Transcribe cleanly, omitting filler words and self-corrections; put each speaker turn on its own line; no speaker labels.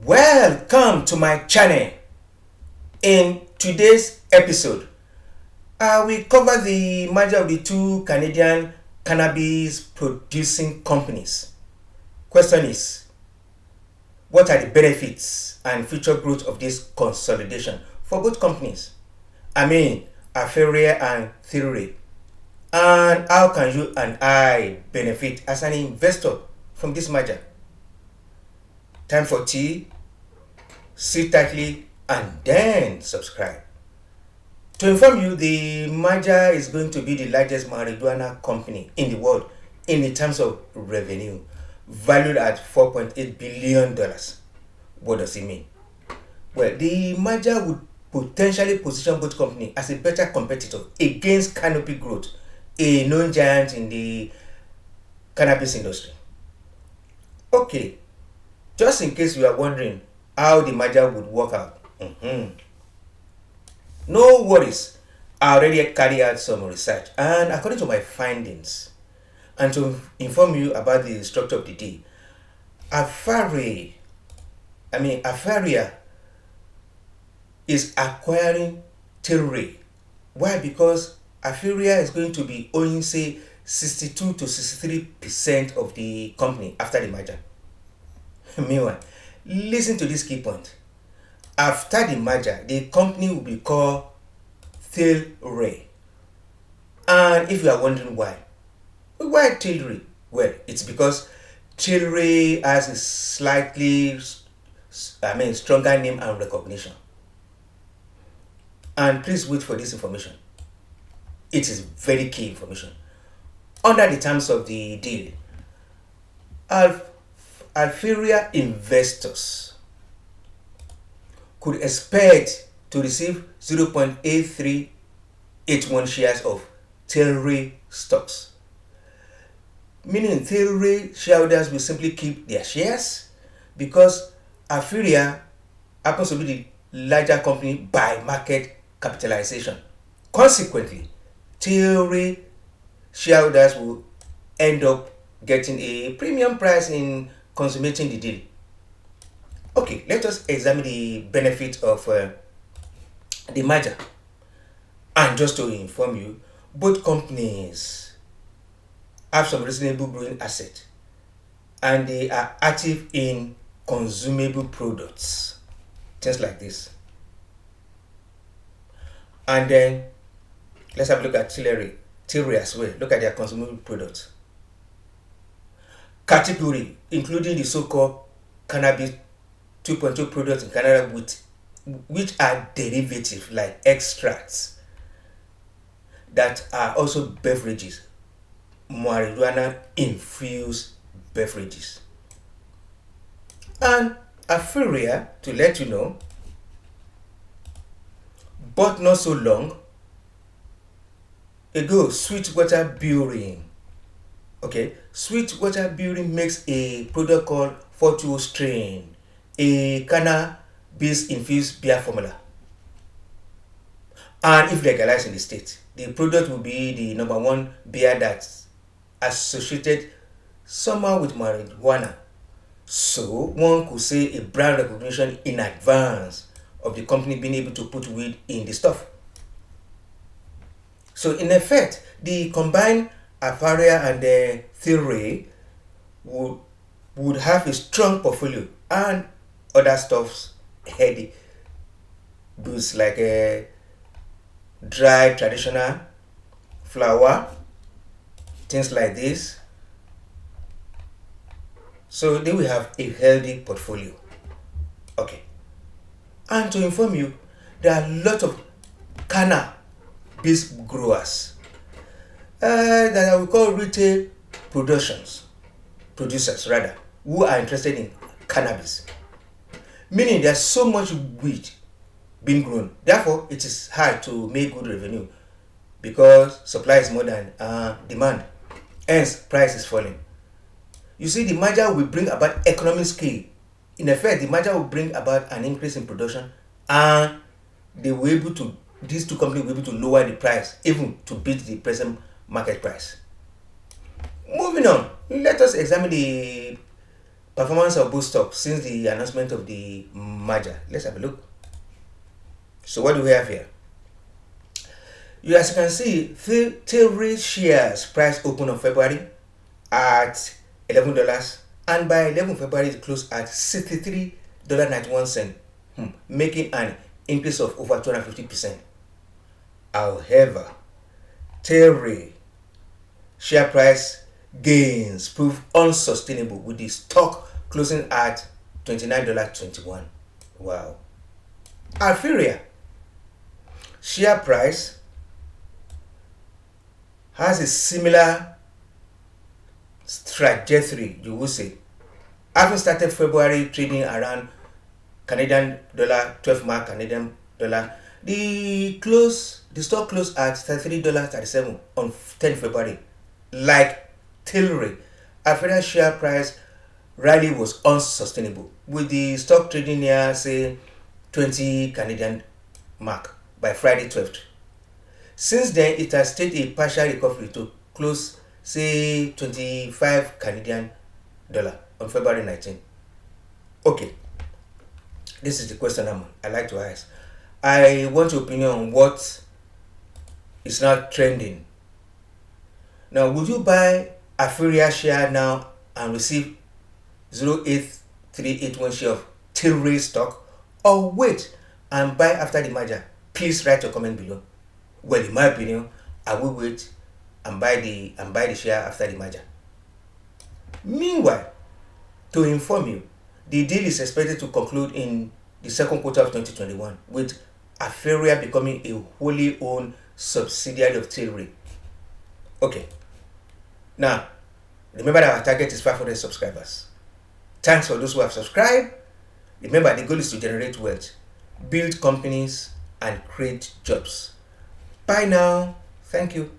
Welcome to my channel. In today's episode, I will cover the merger of the two Canadian cannabis producing companies. Question is, what are the benefits and future growth of this consolidation for both companies? I mean, Aphria and Tilray. And how can you and I benefit as an investor from this merger? Time for tea. Sit tightly and then subscribe. To inform you, the merger is going to be the largest marijuana company in the world in terms of revenue, valued at $4.8 billion. What does it mean? Well, the merger would potentially position both companies as a better competitor against Canopy Growth, a known giant in the cannabis industry. Okay, just in case you are wondering how the merger would work out. No worries, I already carried out some research, and according to my findings, and to inform you about the structure of the deal, Aphria is acquiring Tilray. Why? Because Aphria is going to be owning, say, 62 to 63% of the company after the merger. Meanwhile, listen to this key point. After the merger, the company will be called Tilray. And if you are wondering why Tilray? Well, it's because Tilray has a slightly stronger name and recognition. And please wait for this information. It is very key information. Under the terms of the deal, Aphria investors could expect to receive 0.8381 shares of Tilray stocks. Meaning Tilray shareholders will simply keep their shares because Aphria happens to be the larger company by market capitalization. Consequently, Tilray shareholders will end up getting a premium price in consummating the deal. Okay, let us examine the benefit of the merger. And just to inform you, both companies have some reasonable growing assets and they are active in consumable products, things like this. And then let's have a look at Tilray as well. Look at their consumable products category, including the so-called cannabis 2.2 products in Canada, which are derivatives like extracts that are also beverages, marijuana infused beverages. And Aphria, to let you know, but not so long ago, Sweetwater Brewing. Okay, Sweetwater Brewing makes a product called 420 strain, a cannabis infused beer formula. And if legalized in the state, the product will be the #1 beer that's associated somehow with marijuana. So one could say a brand recognition in advance of the company being able to put weed in the stuff. So in effect, the combined Aphria and the Tilray would have a strong portfolio and other stuffs, heady goods like dry traditional flour, things like this. So they will have a healthy portfolio. Okay. And to inform you, there are a lot of cannabis growers that I will call retail producers who are interested in cannabis. Meaning there's so much weed being grown. Therefore, it is hard to make good revenue because supply is more than demand. Hence, price is falling. You see, the merger will bring about economic scale. In effect, the merger will bring about an increase in production, and these two companies will be able to lower the price even to beat the present market price. Moving on, let us examine the performance of both stocks since the announcement of the merger. Let's have a look. So what do we have here? As you can see, Tilray shares price open on February at $11, and by 11 February it closed at $63.91, making an increase of over 250%. However, Tilray share price gains prove unsustainable, with the stock closing at $29.21. Wow. Aphria share price has a similar trajectory, you would say. Having started February trading around Canadian dollar 12 mark Canadian dollar, the stock closed at $33.37 on 10 February. Like Tilray, Aphria share price rally was unsustainable, with the stock trading near, say, 20 Canadian mark by Friday 12th. Since then, it has stayed a partial recovery to close, say, 25 Canadian dollar on February 19. Okay, this is the question I like to ask. I want your opinion on what is now trending. Now, would you buy Aphria share now and receive 0.8381 share of Tilray stock, or wait and buy after the merger? Please write your comment below. Well, in my opinion, I will wait and buy the share after the merger. Meanwhile, to inform you, the deal is expected to conclude in the second quarter of 2021, with Aphria becoming a wholly owned subsidiary of Tilray. Okay. Now, remember that our target is 500 subscribers. Thanks for those who have subscribed. Remember, the goal is to generate wealth, build companies, and create jobs. Bye now. Thank you.